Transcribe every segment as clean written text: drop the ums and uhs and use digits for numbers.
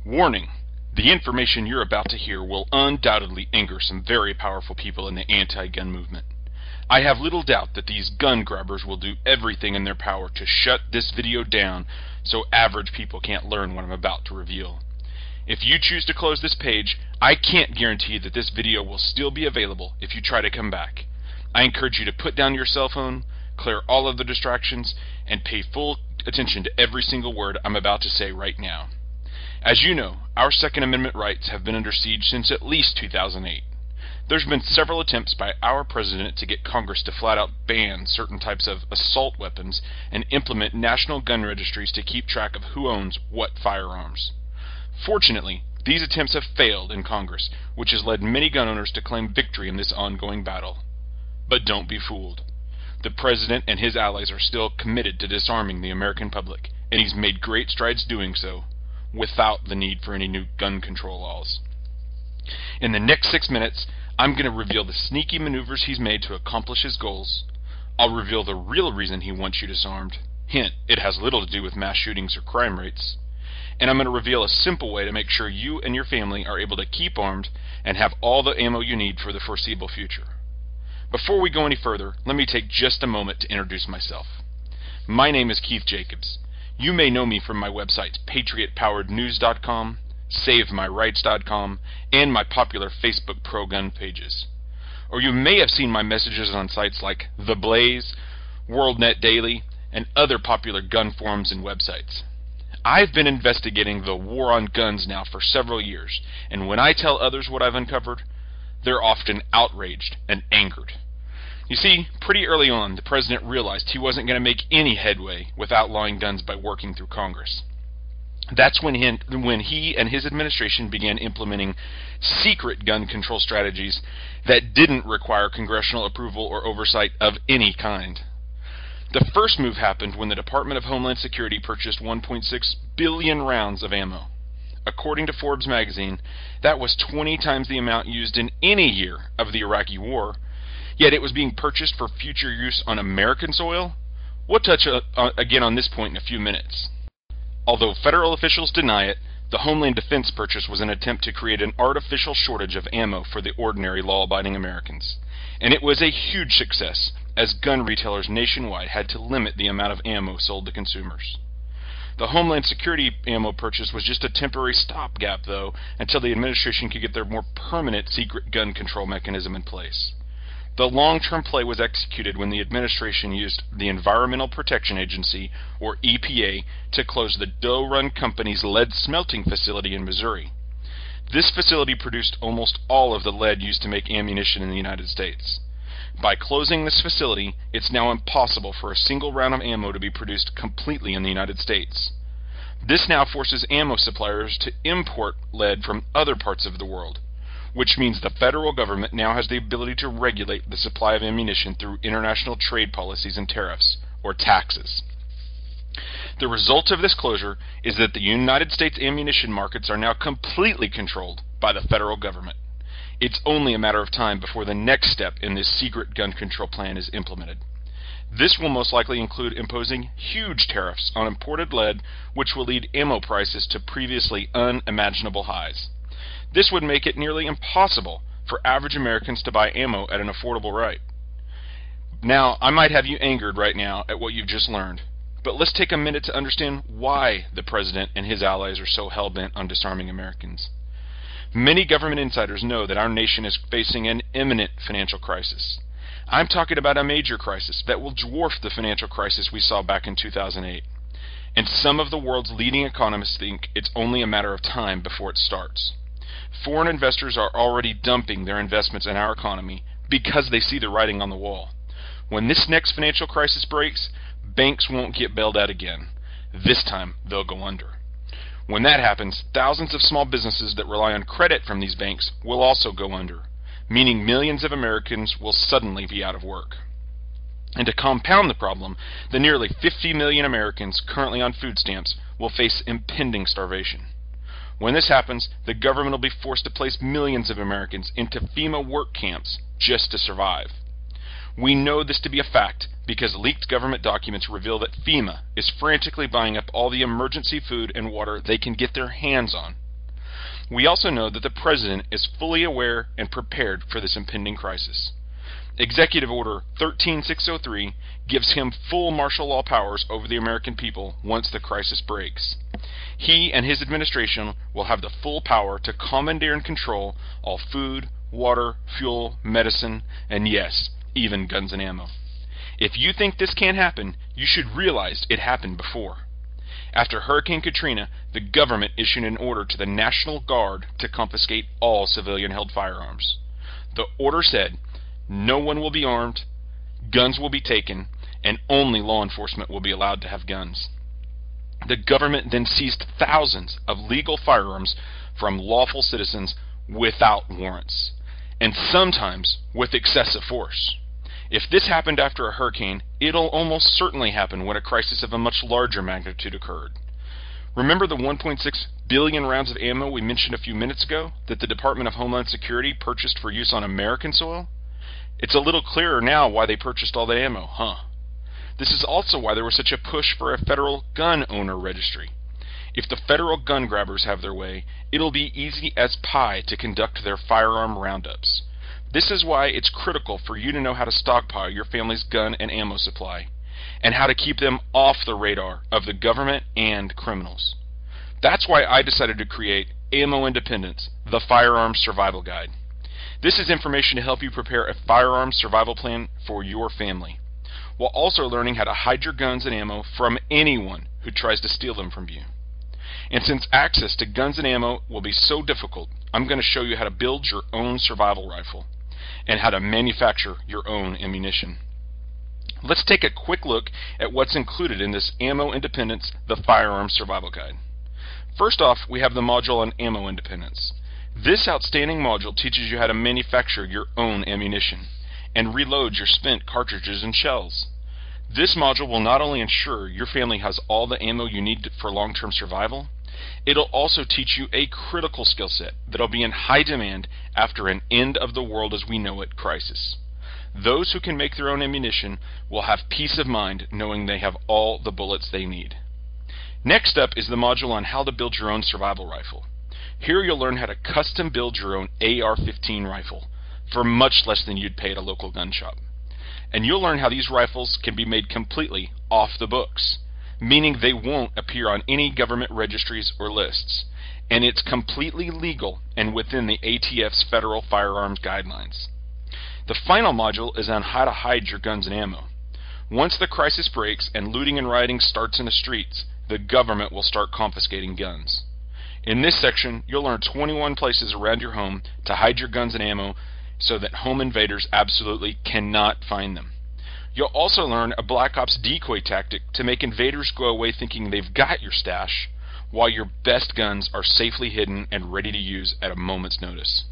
Warning: the information you're about to hear will undoubtedly anger some very powerful people in the anti-gun movement. I have little doubt that these gun grabbers will do everything in their power to shut this video down so average people can't learn what I'm about to reveal. If you choose to close this page, I can't guarantee that this video will still be available if you try to come back. I encourage you to put down your cell phone, clear all of the distractions, and pay full attention to every single word I'm about to say right now. As you know, our Second Amendment rights have been under siege since at least 2008. There's been several attempts by our president to get Congress to flat out ban certain types of assault weapons and implement national gun registries to keep track of who owns what firearms. Fortunately, these attempts have failed in Congress, which has led many gun owners to claim victory in this ongoing battle. But don't be fooled. The president and his allies are still committed to disarming the American public, and he's made great strides doing so, without the need for any new gun control laws. In the next 6 minutes, I'm going to reveal the sneaky maneuvers he's made to accomplish his goals. I'll reveal the real reason he wants you disarmed. Hint, it has little to do with mass shootings or crime rates. And I'm going to reveal a simple way to make sure you and your family are able to keep armed and have all the ammo you need for the foreseeable future. Before we go any further, let me take just a moment to introduce myself. My name is Keith Jacobs. You may know me from my websites patriotpowerednews.com, SaveMyRights.com, and my popular Facebook pro-gun pages. Or you may have seen my messages on sites like The Blaze, WorldNet Daily, and other popular gun forums and websites. I've been investigating the war on guns now for several years, and when I tell others what I've uncovered, they're often outraged and angered. You see, pretty early on, the president realized he wasn't going to make any headway with outlawing guns by working through Congress. That's when he and his administration began implementing secret gun control strategies that didn't require congressional approval or oversight of any kind. The first move happened when the Department of Homeland Security purchased 1.6 billion rounds of ammo. According to Forbes magazine, that was 20 times the amount used in any year of the Iraqi war, yet it was being purchased for future use on American soil? We'll touch again on this point in a few minutes. Although federal officials deny it, the Homeland Defense purchase was an attempt to create an artificial shortage of ammo for the ordinary law-abiding Americans. And it was a huge success, as gun retailers nationwide had to limit the amount of ammo sold to consumers. The Homeland Security ammo purchase was just a temporary stopgap, though, until the administration could get their more permanent secret gun control mechanism in place. The long-term play was executed when the administration used the Environmental Protection Agency, or EPA, to close the Doe Run Company's lead smelting facility in Missouri. This facility produced almost all of the lead used to make ammunition in the United States. By closing this facility, it's now impossible for a single round of ammo to be produced completely in the United States. This now forces ammo suppliers to import lead from other parts of the world, which means the federal government now has the ability to regulate the supply of ammunition through international trade policies and tariffs, or taxes. The result of this closure is that the United States ammunition markets are now completely controlled by the federal government. It's only a matter of time before the next step in this secret gun control plan is implemented. This will most likely include imposing huge tariffs on imported lead, which will lead ammo prices to previously unimaginable highs. This would make it nearly impossible for average Americans to buy ammo at an affordable rate. Now, I might have you angered right now at what you've just learned, but let's take a minute to understand why the president and his allies are so hell-bent on disarming Americans. Many government insiders know that our nation is facing an imminent financial crisis. I'm talking about a major crisis that will dwarf the financial crisis we saw back in 2008. And some of the world's leading economists think it's only a matter of time before it starts. Foreign investors are already dumping their investments in our economy because they see the writing on the wall. When this next financial crisis breaks, banks won't get bailed out again. This time, they'll go under. When that happens, thousands of small businesses that rely on credit from these banks will also go under, meaning millions of Americans will suddenly be out of work. And to compound the problem, the nearly 50 million Americans currently on food stamps will face impending starvation. When this happens, the government will be forced to place millions of Americans into FEMA work camps just to survive. We know this to be a fact because leaked government documents reveal that FEMA is frantically buying up all the emergency food and water they can get their hands on. We also know that the President is fully aware and prepared for this impending crisis. Executive Order 13603 gives him full martial law powers over the American people once the crisis breaks. He and his administration will have the full power to commandeer and control all food, water, fuel, medicine, and yes, even guns and ammo. If you think this can't happen, you should realize it happened before. After Hurricane Katrina, the government issued an order to the National Guard to confiscate all civilian-held firearms. The order said, no one will be armed, guns will be taken, and only law enforcement will be allowed to have guns. The government then seized thousands of legal firearms from lawful citizens without warrants, and sometimes with excessive force. If this happened after a hurricane, it'll almost certainly happen when a crisis of a much larger magnitude occurred. Remember the 1.6 billion rounds of ammo we mentioned a few minutes ago that the Department of Homeland Security purchased for use on American soil? It's a little clearer now why they purchased all the ammo, huh? This is also why there was such a push for a federal gun owner registry. If the federal gun grabbers have their way, it'll be easy as pie to conduct their firearm roundups. This is why it's critical for you to know how to stockpile your family's gun and ammo supply, and how to keep them off the radar of the government and criminals. That's why I decided to create Ammo Independence, the Firearms Survival Guide. This is information to help you prepare a firearms survival plan for your family, while also learning how to hide your guns and ammo from anyone who tries to steal them from you. And since access to guns and ammo will be so difficult, I'm going to show you how to build your own survival rifle, and how to manufacture your own ammunition. Let's take a quick look at what's included in this Ammo Independence, the Firearms Survival Guide. First off, we have the module on ammo independence. This outstanding module teaches you how to manufacture your own ammunition and reload your spent cartridges and shells. This module will not only ensure your family has all the ammo you need for long-term survival, it'll also teach you a critical skill set that'll be in high demand after an end-of-the-world-as-we-know-it crisis. Those who can make their own ammunition will have peace of mind knowing they have all the bullets they need. Next up is the module on how to build your own survival rifle. Here you'll learn how to custom build your own AR-15 rifle for much less than you'd pay at a local gun shop. And you'll learn how these rifles can be made completely off the books, meaning they won't appear on any government registries or lists, and it's completely legal and within the ATF's federal firearms guidelines. The final module is on how to hide your guns and ammo. Once the crisis breaks and looting and rioting starts in the streets, the government will start confiscating guns. In this section, you'll learn 21 places around your home to hide your guns and ammo so that home invaders absolutely cannot find them. You'll also learn a Black Ops decoy tactic to make invaders go away thinking they've got your stash, while your best guns are safely hidden and ready to use at a moment's notice.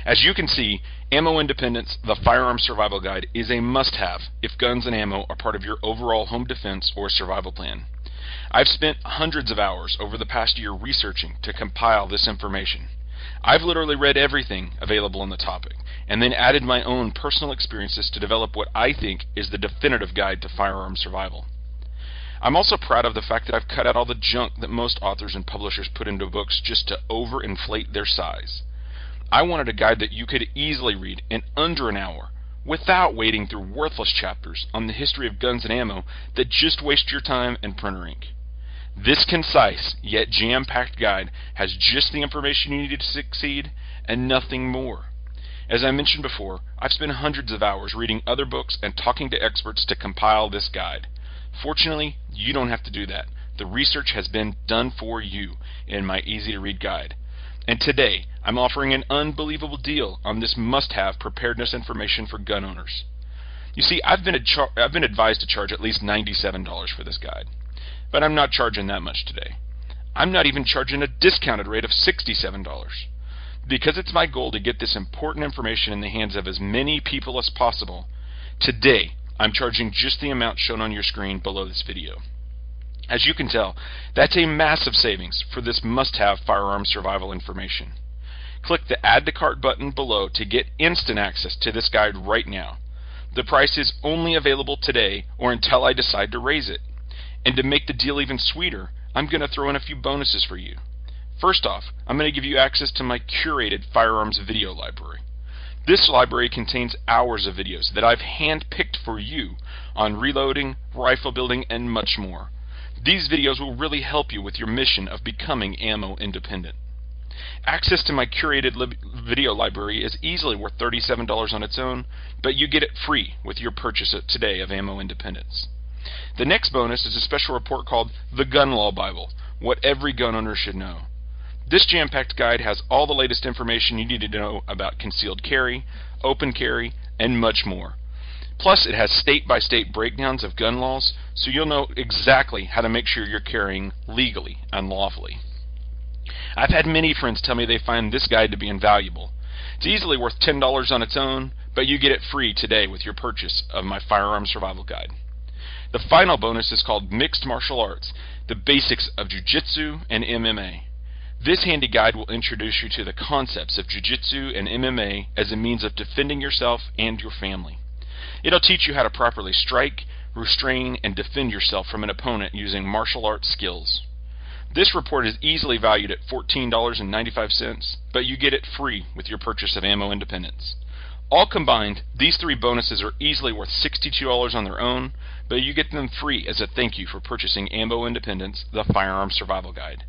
As you can see, Ammo Independence, the Firearm Survival Guide, is a must-have if guns and ammo are part of your overall home defense or survival plan. I've spent hundreds of hours over the past year researching to compile this information. I've literally read everything available on the topic, and then added my own personal experiences to develop what I think is the definitive guide to firearm survival. I'm also proud of the fact that I've cut out all the junk that most authors and publishers put into books just to overinflate their size. I wanted a guide that you could easily read in under an hour, without wading through worthless chapters on the history of guns and ammo that just waste your time and printer ink. This concise, yet jam-packed guide has just the information you need to succeed, and nothing more. As I mentioned before, I've spent hundreds of hours reading other books and talking to experts to compile this guide. Fortunately, you don't have to do that. The research has been done for you in my easy-to-read guide. And today, I'm offering an unbelievable deal on this must-have preparedness information for gun owners. You see, I've been advised to charge at least $97 for this guide, but I'm not charging that much today. I'm not even charging a discounted rate of $67. Because it's my goal to get this important information in the hands of as many people as possible, today I'm charging just the amount shown on your screen below this video. As you can tell, that's a massive savings for this must-have firearm survival information. Click the Add to Cart button below to get instant access to this guide right now. The price is only available today or until I decide to raise it. And to make the deal even sweeter, I'm going to throw in a few bonuses for you. First off, I'm going to give you access to my curated Firearms video library. This library contains hours of videos that I've hand-picked for you on reloading, rifle building, and much more. These videos will really help you with your mission of becoming ammo independent. Access to my curated video library is easily worth $37 on its own, but you get it free with your purchase today of Ammo Independence. The next bonus is a special report called The Gun Law Bible, What Every Gun Owner Should Know. This jam-packed guide has all the latest information you need to know about concealed carry, open carry, and much more. Plus, it has state-by-state breakdowns of gun laws, so you'll know exactly how to make sure you're carrying legally and lawfully. I've had many friends tell me they find this guide to be invaluable. It's easily worth $10 on its own, but you get it free today with your purchase of my Firearm Survival Guide. The final bonus is called Mixed Martial Arts, the Basics of Jiu-Jitsu and MMA. This handy guide will introduce you to the concepts of Jiu-Jitsu and MMA as a means of defending yourself and your family. It'll teach you how to properly strike, restrain, and defend yourself from an opponent using martial arts skills. This report is easily valued at $14.95, but you get it free with your purchase of Ammo Independence. All combined, these three bonuses are easily worth $62 on their own, but you get them free as a thank you for purchasing Ammo Independence, the Firearm Survival Guide.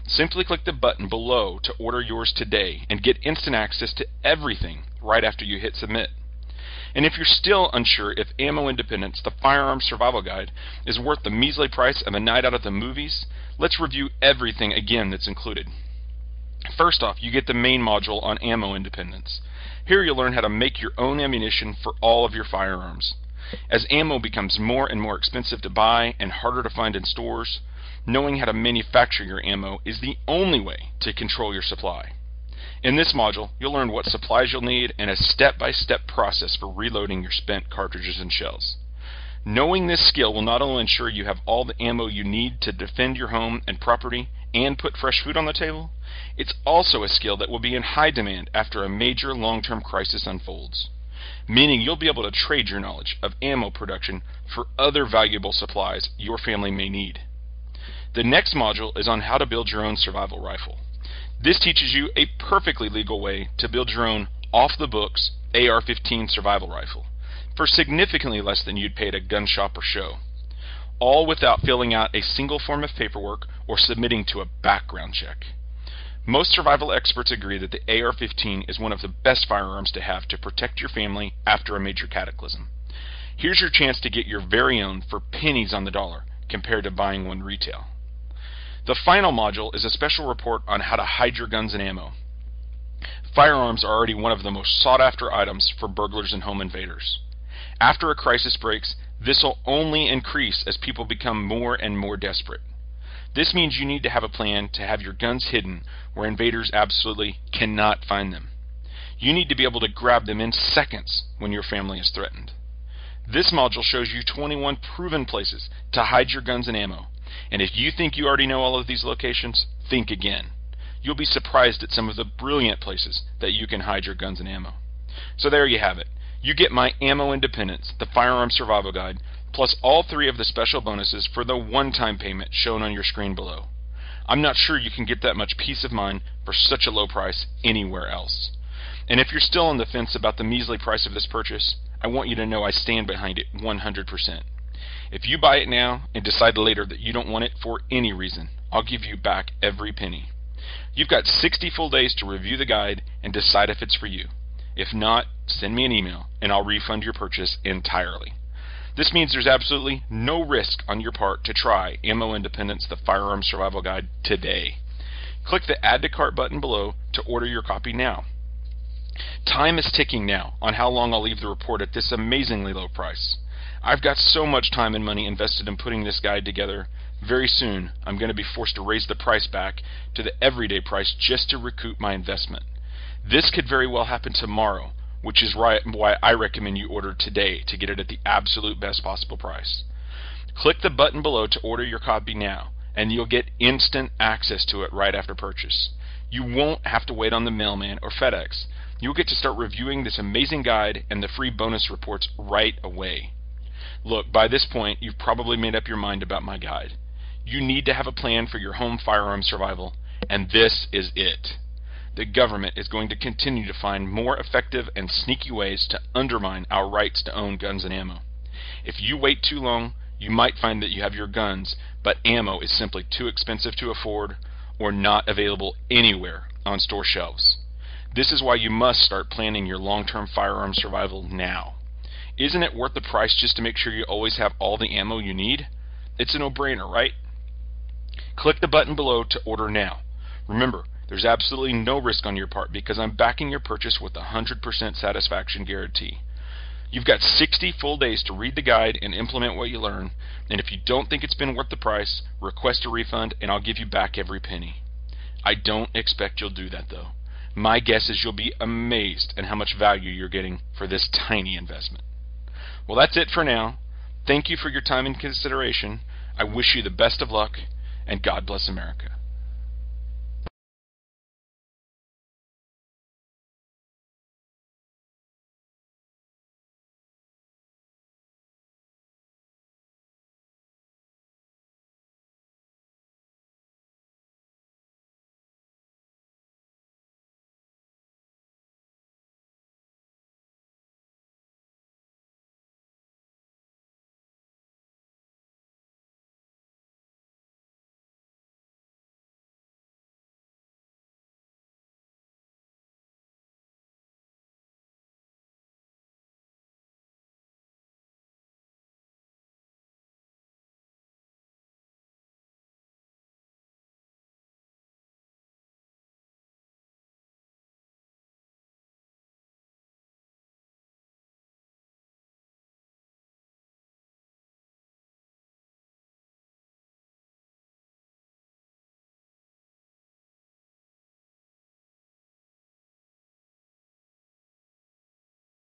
Simply click the button below to order yours today and get instant access to everything right after you hit submit. And if you're still unsure if Ammo Independence, the Firearm Survival Guide, is worth the measly price of a night out at the movies, let's review everything again that's included. First off, you get the main module on Ammo Independence. Here you'll learn how to make your own ammunition for all of your firearms. As ammo becomes more and more expensive to buy and harder to find in stores, knowing how to manufacture your ammo is the only way to control your supply. In this module, you'll learn what supplies you'll need and a step-by-step process for reloading your spent cartridges and shells. Knowing this skill will not only ensure you have all the ammo you need to defend your home and property and put fresh food on the table, it's also a skill that will be in high demand after a major long-term crisis unfolds, meaning you'll be able to trade your knowledge of ammo production for other valuable supplies your family may need. The next module is on how to build your own survival rifle. This teaches you a perfectly legal way to build your own off-the-books AR-15 survival rifle for significantly less than you'd pay at a gun shop or show, all without filling out a single form of paperwork or submitting to a background check. Most survival experts agree that the AR-15 is one of the best firearms to have to protect your family after a major cataclysm. Here's your chance to get your very own for pennies on the dollar compared to buying one retail. The final module is a special report on how to hide your guns and ammo. Firearms are already one of the most sought-after items for burglars and home invaders. After a crisis breaks, this will only increase as people become more and more desperate. This means you need to have a plan to have your guns hidden where invaders absolutely cannot find them. You need to be able to grab them in seconds when your family is threatened. This module shows you 21 proven places to hide your guns and ammo. And if you think you already know all of these locations, think again. You'll be surprised at some of the brilliant places that you can hide your guns and ammo. So there you have it. You get my Ammo Independence, the Firearm Survival Guide, plus all three of the special bonuses for the one-time payment shown on your screen below. I'm not sure you can get that much peace of mind for such a low price anywhere else. And if you're still on the fence about the measly price of this purchase, I want you to know I stand behind it 100%. If you buy it now and decide later that you don't want it for any reason, I'll give you back every penny. You've got 60 full days to review the guide and decide if it's for you. If not, send me an email and I'll refund your purchase entirely. This means there's absolutely no risk on your part to try Ammo Independence, the Firearm Survival Guide today. Click the Add to Cart button below to order your copy now. Time is ticking now on how long I'll leave the report at this amazingly low price. I've got so much time and money invested in putting this guide together. Very soon, I'm going to be forced to raise the price back to the everyday price just to recoup my investment. This could very well happen tomorrow, which is why I recommend you order today to get it at the absolute best possible price. Click the button below to order your copy now, and you'll get instant access to it right after purchase. You won't have to wait on the mailman or FedEx. You'll get to start reviewing this amazing guide and the free bonus reports right away. Look, by this point, you've probably made up your mind about my guide. You need to have a plan for your home firearm survival, And this is it. The government is going to continue to find more effective and sneaky ways to undermine our rights to own guns and ammo. If you wait too long, you might find that you have your guns, but ammo is simply too expensive to afford or not available anywhere on store shelves. This is why you must start planning your long-term firearm survival now. Isn't it worth the price just to make sure you always have all the ammo you need? It's a no-brainer, right? Click the button below to order now. Remember, there's absolutely no risk on your part because I'm backing your purchase with a 100% satisfaction guarantee. You've got 60 full days to read the guide and implement what you learn, and if you don't think it's been worth the price, request a refund and I'll give you back every penny. I don't expect you'll do that though. My guess is you'll be amazed at how much value you're getting for this tiny investment. Well, that's it for now. Thank you for your time and consideration. I wish you the best of luck, and God bless America.